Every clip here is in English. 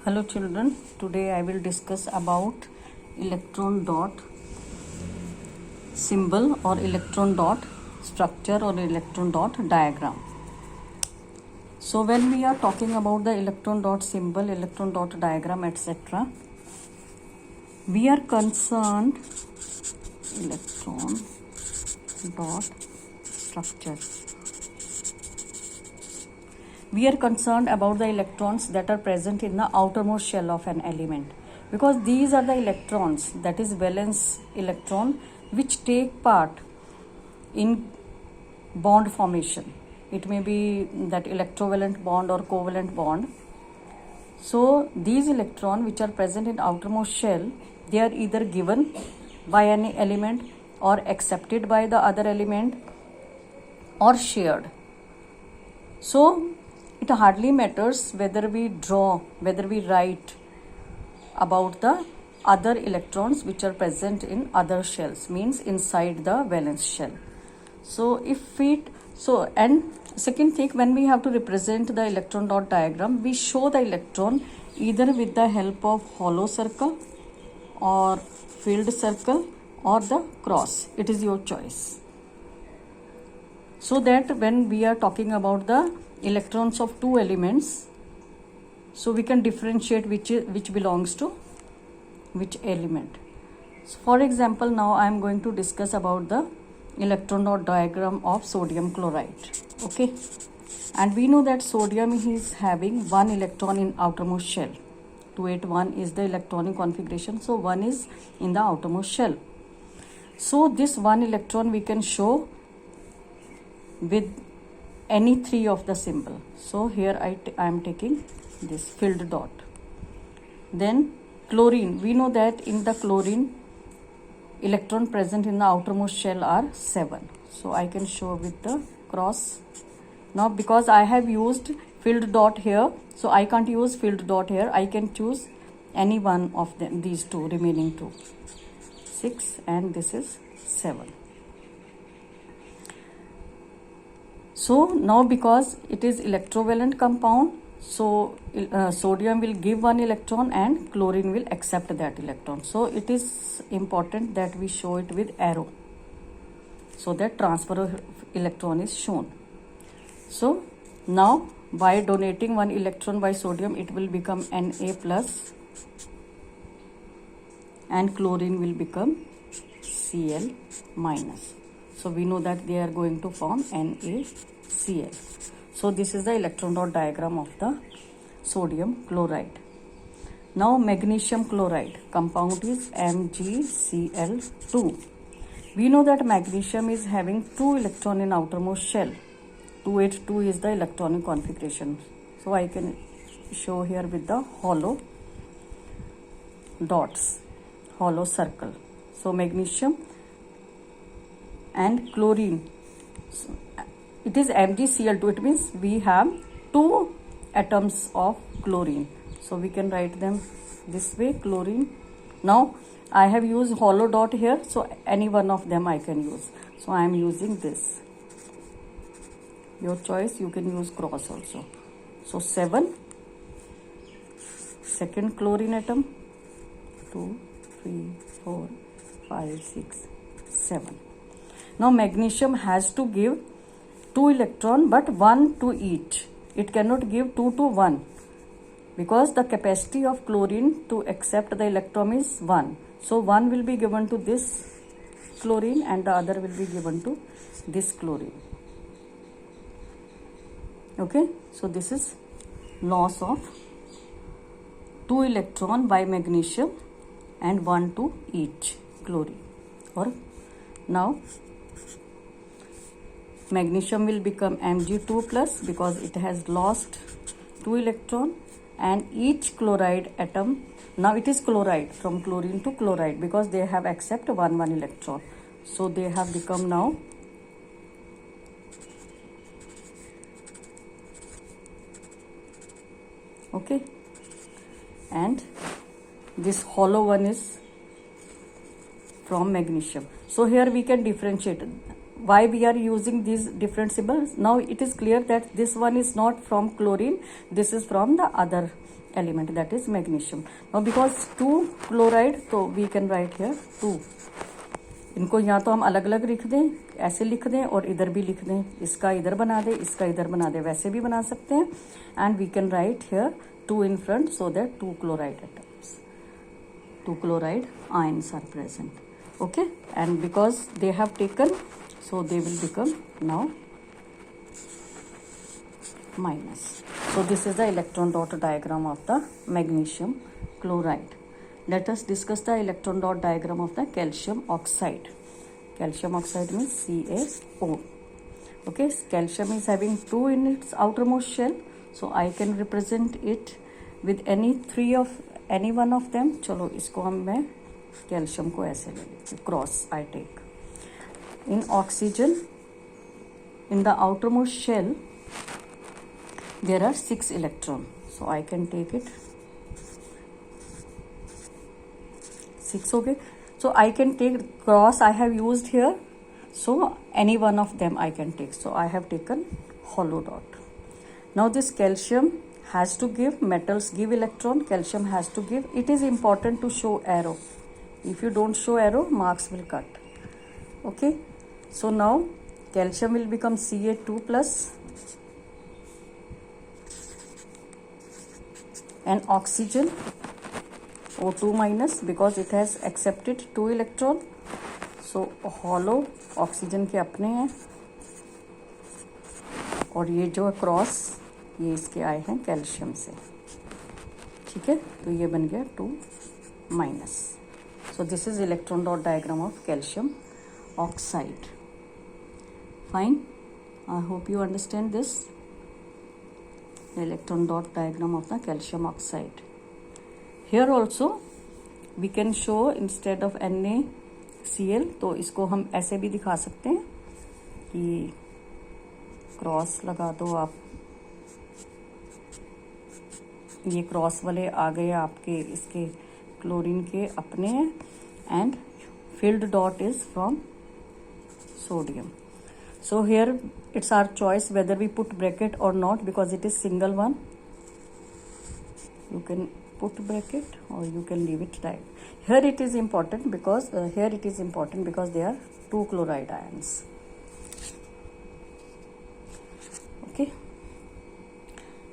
Hello children, today I will discuss about electron dot symbol or electron dot structure or electron dot diagram. So when we are talking about the electron dot symbol, electron dot diagram, etc., we are concerned electron dot structure. We are concerned about the electrons that are present in the outermost shell of an element, because these are the electrons, that is valence electron, which take part in bond formation. It may be that electrovalent bond or covalent bond. So these electrons which are present in outermost shell, they are either given by any element or accepted by the other element or shared. So it hardly matters whether we draw, whether we write about the other electrons which are present in other shells, means inside the valence shell. And second thing, when we have to represent the electron dot diagram, we show the electron either with the help of hollow circle or filled circle or the cross. It is your choice. So that when we are talking about the electrons of two elements, so we can differentiate which belongs to which element. So for example, now I am going to discuss about the electron dot diagram of sodium chloride. Okay, and we know that sodium is having one electron in outermost shell. 281 is the electronic configuration, so one is in the outermost shell. So this one electron we can show with any three of the symbol. So here I am taking this filled dot. Then chlorine, we know that in the chlorine electron present in the outermost shell are 7. So I can show with the cross. Now because I have used filled dot here, so I can't use filled dot here. I can choose any one of them, these two, remaining two. 6 and this is 7. So now because it is electrovalent compound, so sodium will give one electron and chlorine will accept that electron. So it is important that we show it with arrow, so that transfer of electron is shown. So now by donating one electron by sodium, it will become Na plus and chlorine will become Cl minus. So we know that they are going to form NaCl. So this is the electron dot diagram of the sodium chloride. Now magnesium chloride, compound is MgCl2. We know that magnesium is having 2 electrons in outermost shell. 282 is the electronic configuration. So I can show here with the hollow dots, hollow circle. So magnesium and chlorine, so it is MgCl2. It means we have 2 atoms of chlorine. So we can write them this way, chlorine. Now I have used hollow dot here, so any one of them I can use. So I am using this. Your choice, you can use cross also. So 7, second chlorine atom, 2, 3, 4, 5, 6, 7. Now magnesium has to give 2 electrons, but 1 to each. It cannot give 2 to 1, because the capacity of chlorine to accept the electron is 1. So 1 will be given to this chlorine and the other will be given to this chlorine. Okay, so this is loss of 2 electrons by magnesium and 1 to each chlorine. Or now magnesium will become Mg2 plus because it has lost 2 electrons, and each chloride atom, now it is chloride, from chlorine to chloride, because they have accept 1 electron. So they have become now okay, and this hollow one is from magnesium. So here we can differentiate why we are using these different symbols? Now it is clear that this one is not from chlorine, this is from the other element, that is magnesium. Now because 2 chloride, so we can write here 2. इनको या तो हम अलग अलग लिख दें, ऐसे लिख दें, और इधर भी लिख दें, इसका इधर बना दें, इसका इधर बना दें, वैसे भी बना सकते हैं. And we can write here 2 in front so that 2 chloride atoms, 2 chloride ions are present. Okay, and because they have taken, so they will become now minus. So this is the electron dot diagram of the magnesium chloride. Let us discuss the electron dot diagram of the calcium oxide. Calcium oxide means CaO. Okay, calcium is having 2 in its outermost shell, so I can represent it with any one of them. चलो इसको मैं calcium को ऐसे ले लेती हूँ, cross I take. In oxygen, in the outermost shell, there are 6 electrons, so I can take it 6. Okay, so I can take cross I have used here, so any one of them I can take. So I have taken hollow dot. Now this calcium has to give, metals give electron, calcium has to give. It is important to show arrow. If you don't show arrow, marks will cut. Okay, so now calcium will become Ca2 plus, and oxygen O2 minus, because it has accepted 2 electron. So hollow oxygen के अपने हैं, और ये जो cross ये इसके आए हैं कैल्शियम से. ठीक है, तो ये बन गया 2 minus. So this is electron dot diagram of calcium oxide. Fine, I hope you understand this. Electron dot diagram of the calcium oxide. Here also we can show instead of NaCl, तो इसको हम ऐसे भी दिखा सकते हैं कि cross लगा दो आप. ये क्रॉस वाले आ गए आपके इसके क्लोरीन के अपने हैं, and filled dot is from sodium. So here it's our choice whether we put bracket or not, because it is single one. You can put bracket or you can leave it right. Here it is important because they are 2 chloride ions. Okay.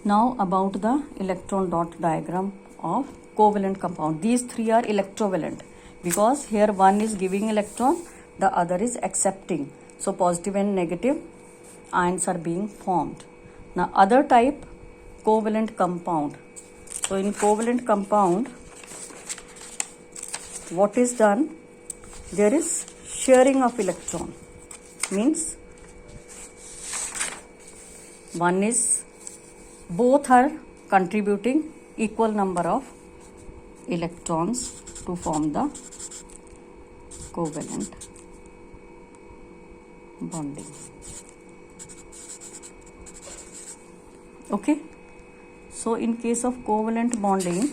Now about the electron dot diagram of covalent compound. These 3 are electrovalent because here one is giving electron, the other is accepting. So positive and negative ions are being formed. Now other type, covalent compound. So in covalent compound, what is done? There is sharing of electron. Means one is, both are contributing equal number of electrons to form the covalent bonding. Okay, so in case of covalent bonding,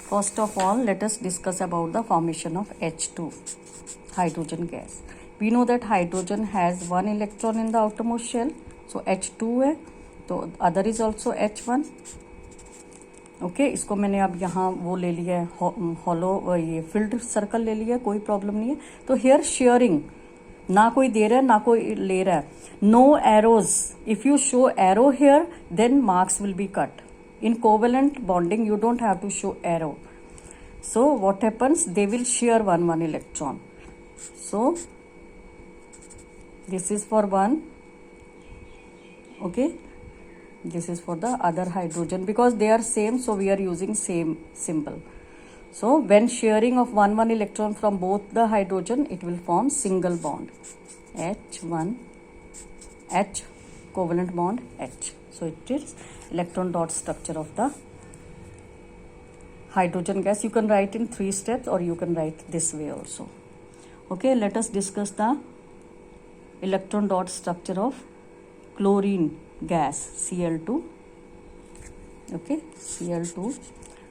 first of all let us discuss about the formation of H2, hydrogen gas. We know that hydrogen has 1 electron in the outermost shell, so H2 है, तो other is also H1. Okay, इसको मैंने अब यहाँ वो ले लिया है, हॉलो ये फिल्ड सर्कल ले लिया, कोई प्रॉब्लम नहीं है. तो हेयर शेयरिंग, ना कोई दे रहा है ना कोई ले रहा है. No arrows. If you show arrow here then marks will be cut. In covalent bonding you don't have to show arrow. So what happens, they will share 1 electron. So this is for 1. okay, this is for the other hydrogen because they are same, so we are using same symbol. So when sharing of 1 electron from both the hydrogen, it will form single bond H1 H, covalent bond H. So it is electron dot structure of the hydrogen gas. You can write in 3 steps or you can write this way also. Okay, let us discuss the electron dot structure of chlorine gas, Cl2. Okay, Cl2.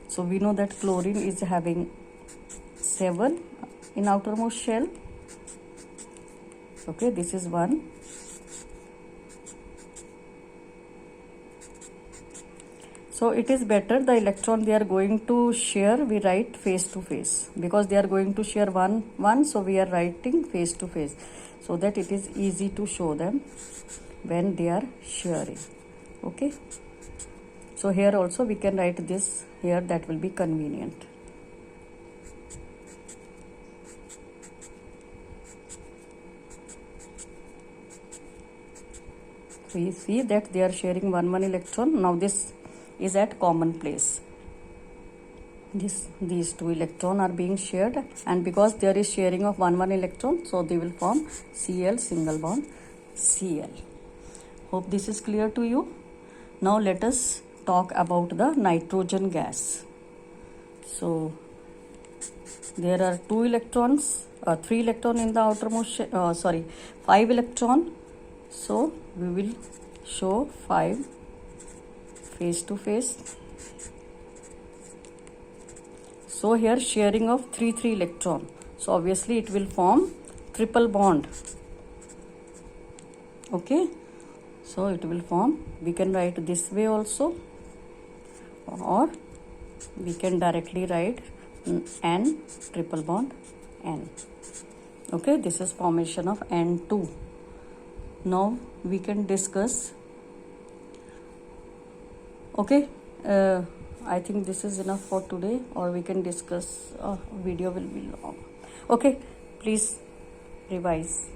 So we know that chlorine is having 7 in outermost shell, Okay, this is one. So it is better the electron they are going to share, we write face to face, because they are going to share one, so we are writing face to face, so that it is easy to show them when they are sharing. Okay, so here also we can write this here, that will be convenient. So you see that they are sharing one electron. Now this is at common place. These two electrons are being shared, and because there is sharing of one electron, so they will form Cl single bond Cl. Hope this is clear to you. Now let us talk about the nitrogen gas. So there are 3 electrons in the outermost 5 electron, so we will show 5 face to face. So here sharing of 3 electron, so obviously it will form triple bond. Okay, so it will form, we can write this way also, or we can directly write N triple bond N. Okay, this is formation of N2. Now we can discuss. Okay, I think this is enough for today, or we can discuss. Video will be long. Okay, please revise.